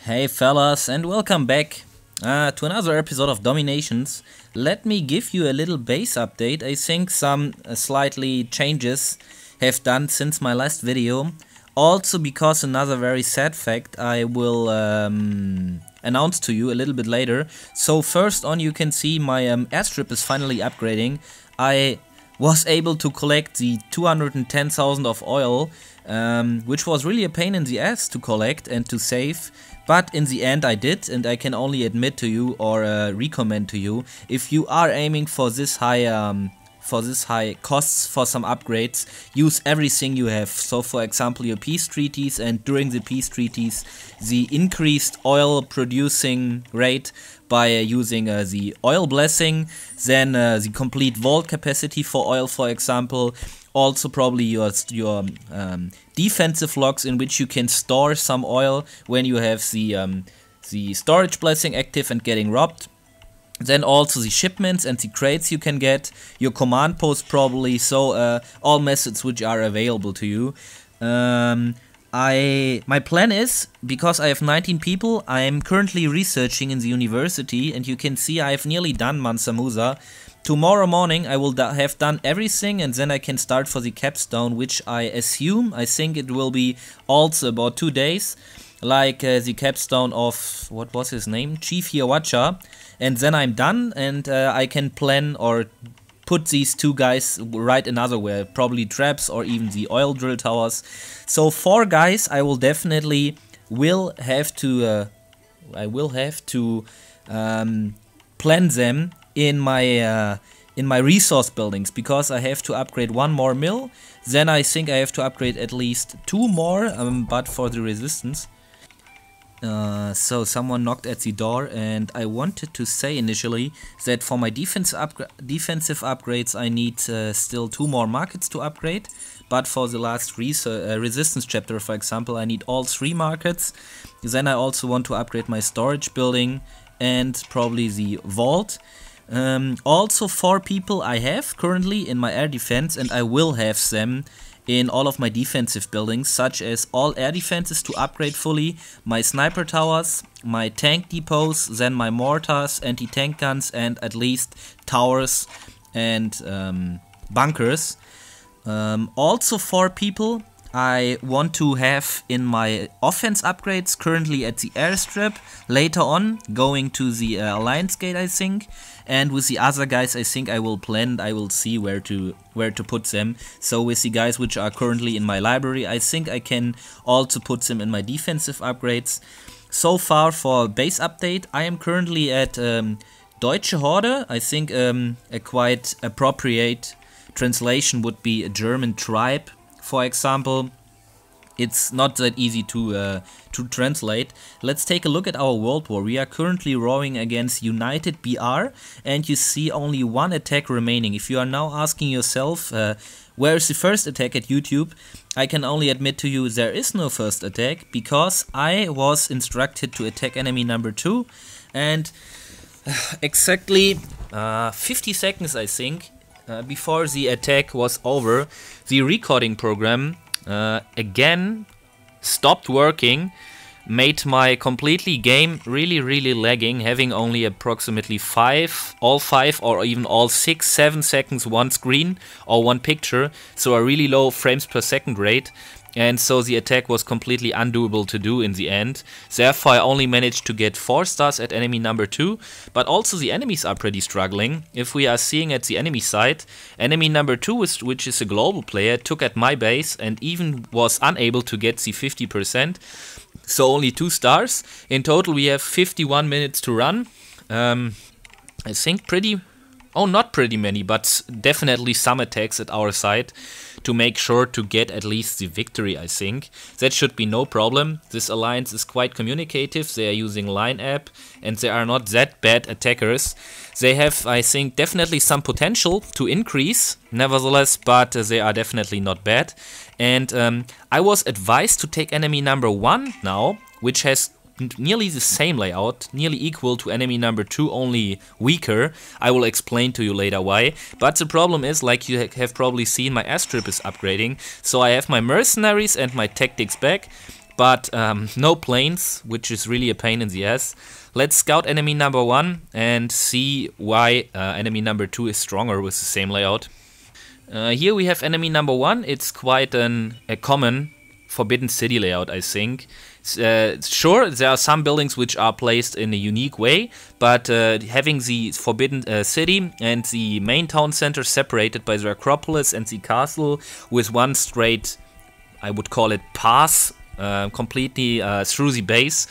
Hey fellas, and welcome back to another episode of DomiNations. Let me give you a little base update. I think some slightly changes have done since my last video. Also because another very sad fact I will announce to you a little bit later. So first on, you can see my airstrip is finally upgrading. I was able to collect the 210,000 of oil, which was really a pain in the ass to collect and to save. But in the end I did, and I can only admit to you or recommend to you, if you are aiming for this high costs for some upgrades, use everything you have. So for example your peace treaties, and during the peace treaties the increased oil producing rate by using the oil blessing, then the complete vault capacity for oil, for example. Also probably your defensive logs in which you can store some oil when you have the storage blessing active and getting robbed. Then also the shipments and the crates you can get, your command post probably, so all methods which are available to you. My plan is, because I have 19 people, I am currently researching in the university, and you can see I have nearly done Mansa Musa. Tomorrow morning I will have done everything, and then I can start for the capstone, which I think it will be also about 2 days, like the capstone of, what was his name, Chief Hiawacha, and then I'm done, and I can plan or put these two guys right another way, probably traps or even the oil drill towers. So 4 guys I will definitely have to plan them in my resource buildings, because I have to upgrade 1 more mill. Then I think I have to upgrade at least 2 more, but for the resistance. So someone knocked at the door, and I wanted to say initially that for my defensive upgrades I need still 2 more markets to upgrade, but for the last resistance chapter, for example, I need all 3 markets. Then I also want to upgrade my storage building and probably the vault. Also 4 people I have currently in my air defense, and I will have them in all of my defensive buildings, such as all air defenses to upgrade fully, my sniper towers, my tank depots, then my mortars, anti-tank guns, and at least towers and bunkers. Also 4 people I want to have in my offense upgrades currently at the airstrip, later on going to the Alliance Gate, I think. And with the other guys I think I will see where to put them. So with the guys which are currently in my library, I think I can also put them in my defensive upgrades. So far for base update, I am currently at Deutsche Horde. I think a quite appropriate translation would be a German tribe, for example. It's not that easy to translate. Let's take a look at our World War. We are currently rowing against United BR, and you see only 1 attack remaining. If you are now asking yourself, where is the first attack at YouTube? I can only admit to you there is no first attack, because I was instructed to attack enemy number 2, and exactly 50 seconds I think before the attack was over, the recording program again stopped working, made my completely game really lagging, having only approximately all 5 or even all 6-7 seconds one screen or one picture, so a really low frames per second rate. And so the attack was completely undoable to do in the end. Therefore I only managed to get 4 stars at enemy number 2, but also the enemies are pretty struggling. If we are seeing at the enemy side, enemy number 2, which is a global player, took at my base and even was unable to get the 50%. So only 2 stars. In total we have 51 minutes to run. I think not pretty many, but definitely some attacks at our side to make sure to get at least the victory, I think. That should be no problem. This alliance is quite communicative. They are using line app, and they are not that bad attackers. They have, I think, definitely some potential to increase, nevertheless, but they are definitely not bad. And I was advised to take enemy number 1 now, which has nearly the same layout, nearly equal to enemy number 2, only weaker. I will explain to you later why. But the problem is, like you have probably seen, my airstrip is upgrading. So I have my mercenaries and my tactics back. but no planes, which is really a pain in the ass. Let's scout enemy number 1 and see why enemy number 2 is stronger with the same layout. Here we have enemy number 1. It's quite a common Forbidden City layout, I think. Sure, there are some buildings which are placed in a unique way, but having the Forbidden City and the main town center separated by the Acropolis and the castle with one straight, I would call it, pass completely through the base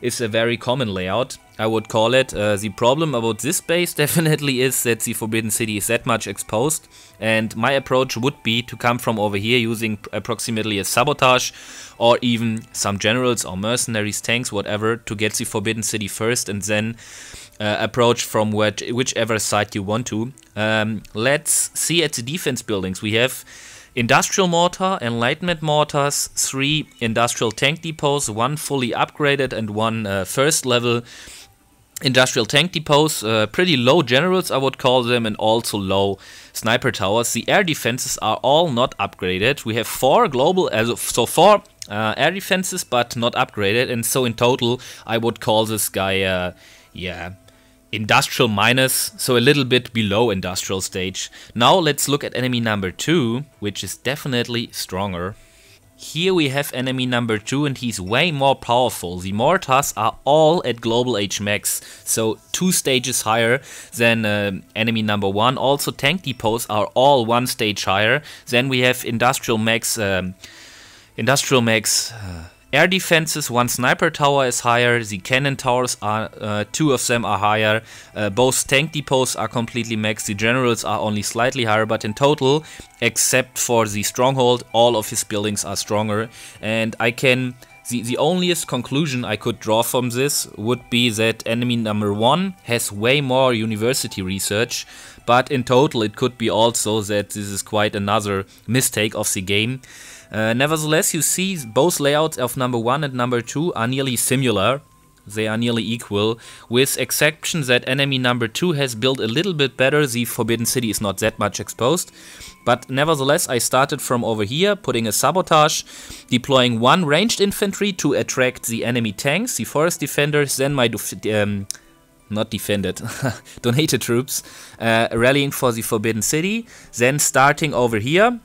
is a very common layout, I would call it. The problem about this base definitely is that the Forbidden City is that much exposed, and my approach would be to come from over here using approximately a sabotage or even some generals or mercenaries, tanks, whatever, to get the Forbidden City first and then approach from whichever side you want to. Let's see at the defense buildings. We have Industrial Mortar, Enlightenment Mortars, 3 Industrial Tank Depots, 1 fully upgraded and 1 first level Industrial Tank Depots, pretty low generals I would call them, and also low Sniper Towers. The air defenses are all not upgraded. We have 4 global, so 4 air defenses but not upgraded, and so in total I would call this guy, yeah, Industrial minus, so a little bit below Industrial stage. Now let's look at enemy number 2, which is definitely stronger. Here we have enemy number 2 and he's way more powerful. The mortars are all at global H max, so 2 stages higher than enemy number 1. Also tank depots are all 1 stage higher. Then we have industrial max air defenses. 1 sniper tower is higher. The cannon towers are 2 of them are higher. Both tank depots are completely maxed. The generals are only slightly higher, but in total, except for the stronghold, all of his buildings are stronger. And I can the onlyest conclusion I could draw from this would be that enemy number 1 has way more university research, but in total it could be also that this is quite another mistake of the game. Nevertheless, you see both layouts of number 1 and number 2 are nearly similar. They are nearly equal, with exception that enemy number 2 has built a little bit better. The Forbidden City is not that much exposed. But nevertheless, I started from over here, putting a sabotage, deploying 1 ranged infantry to attract the enemy tanks, the forest defenders, then my donated troops, rallying for the Forbidden City, then starting over here,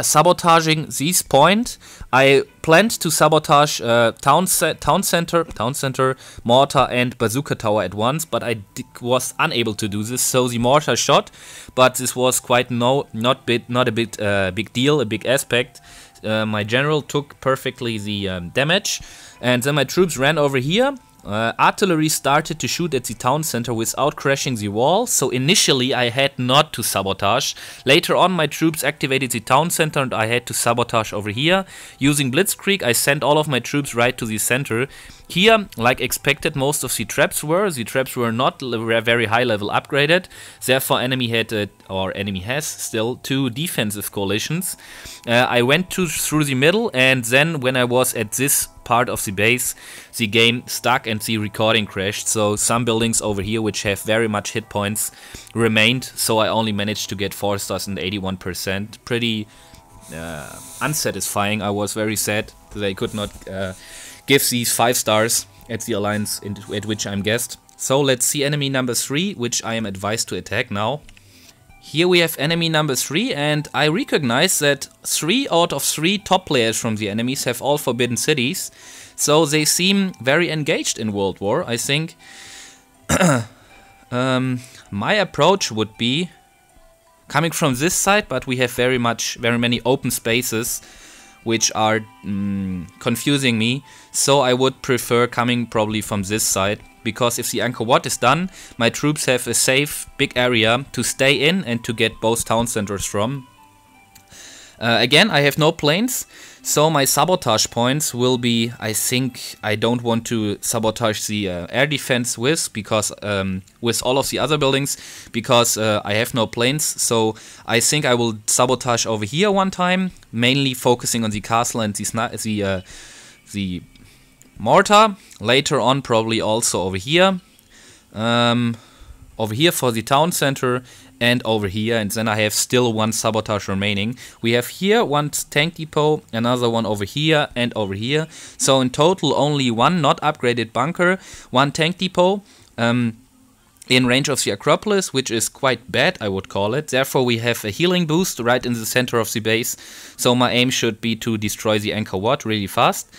sabotaging this point. I planned to sabotage town center, mortar and bazooka tower at once, but I was unable to do this. So the mortar shot, but this was quite not a big deal, a big aspect. My general took perfectly the damage, and then my troops ran over here. Artillery started to shoot at the town center without crashing the wall, so initially I had not to sabotage. Later on my troops activated the town center and I had to sabotage over here. Using Blitzkrieg I sent all of my troops right to the center. Here, like expected, most of the traps were not very high level upgraded, therefore enemy has still 2 defensive coalitions. I went through the middle, and then when I was at this part of the base, the game stuck and the recording crashed, so some buildings over here which have very much hit points remained, so I only managed to get 4 stars and 81%. Pretty unsatisfying. I was very sad that I could not give these 5 stars at the alliance at which I'm guest. So let's see enemy number 3, which I am advised to attack now. Here we have enemy number 3, and I recognize that 3 out of 3 top players from the enemies have all forbidden cities, so they seem very engaged in World War, I think. My approach would be coming from this side, but we have very many open spaces which are confusing me, so I would prefer coming probably from this side, because if the Angkor Wat is done, my troops have a safe big area to stay in and to get both town centers from. Again, I have no planes, so my sabotage points will be, I think I don't want to sabotage the air defense with all of the other buildings, because I have no planes, so I think I will sabotage over here one time, mainly focusing on the castle and the mortar. Later on probably also over here, over here for the town center, and over here, and then I have still one sabotage remaining. We have here one tank depot, another one over here, and over here. So in total only one not upgraded bunker, one tank depot in range of the Acropolis, which is quite bad, I would call it. Therefore we have a healing boost right in the center of the base, so my aim should be to destroy the Angkor Wat really fast.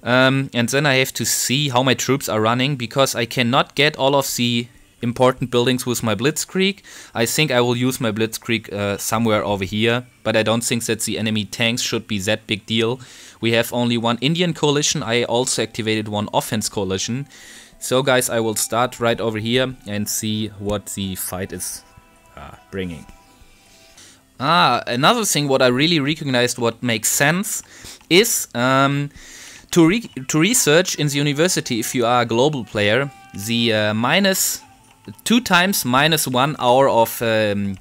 And then I have to see how my troops are running, because I cannot get all of the important buildings with my Blitzkrieg. I think I will use my Blitzkrieg somewhere over here, but I don't think that the enemy tanks should be that big deal. We have only one Indian coalition. I also activated one offense coalition. So guys, I will start right over here and see what the fight is bringing. Another thing what I really recognized what makes sense is to research in the university, if you are a global player, the minus 2 times -1 hour of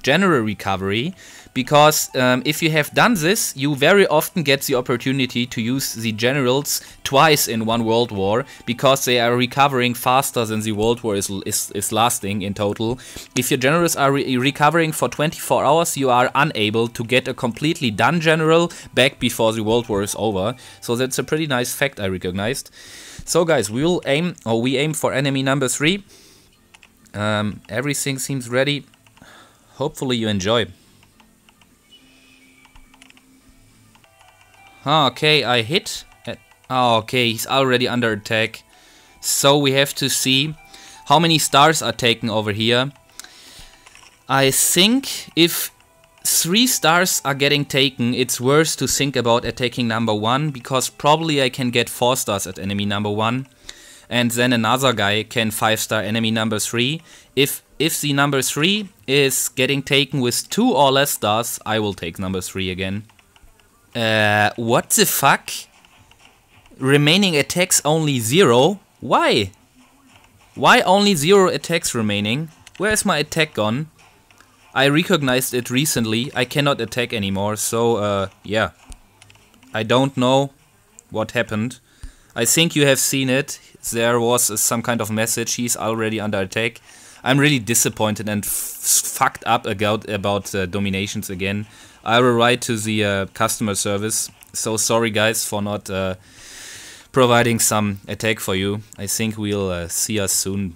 general recovery, because if you have done this, you very often get the opportunity to use the generals twice in one world war, because they are recovering faster than the world war is lasting in total. If your generals are recovering for 24 hours, you are unable to get a completely done general back before the world war is over. So that's a pretty nice fact I recognized. So guys, we aim for enemy number 3. Everything seems ready. Hopefully you enjoy. Okay, I hit. Okay, he's already under attack. So we have to see how many stars are taken over here. I think if 3 stars are getting taken, it's worth to think about attacking number 1, because probably I can get 4 stars at enemy number 1. And then another guy can 5-star enemy number 3. If the number 3 is getting taken with 2 or less stars, I will take number 3 again. What the fuck? Remaining attacks only 0? Why? Why only 0 attacks remaining? Where is my attack gone? I recognized it recently. I cannot attack anymore, so yeah. I don't know what happened. I think you have seen it. There was some kind of message. He's already under attack. I'm really disappointed and fucked up about DomiNations again. I will write to the customer service. So sorry guys for not providing some attack for you. I think we'll see us soon.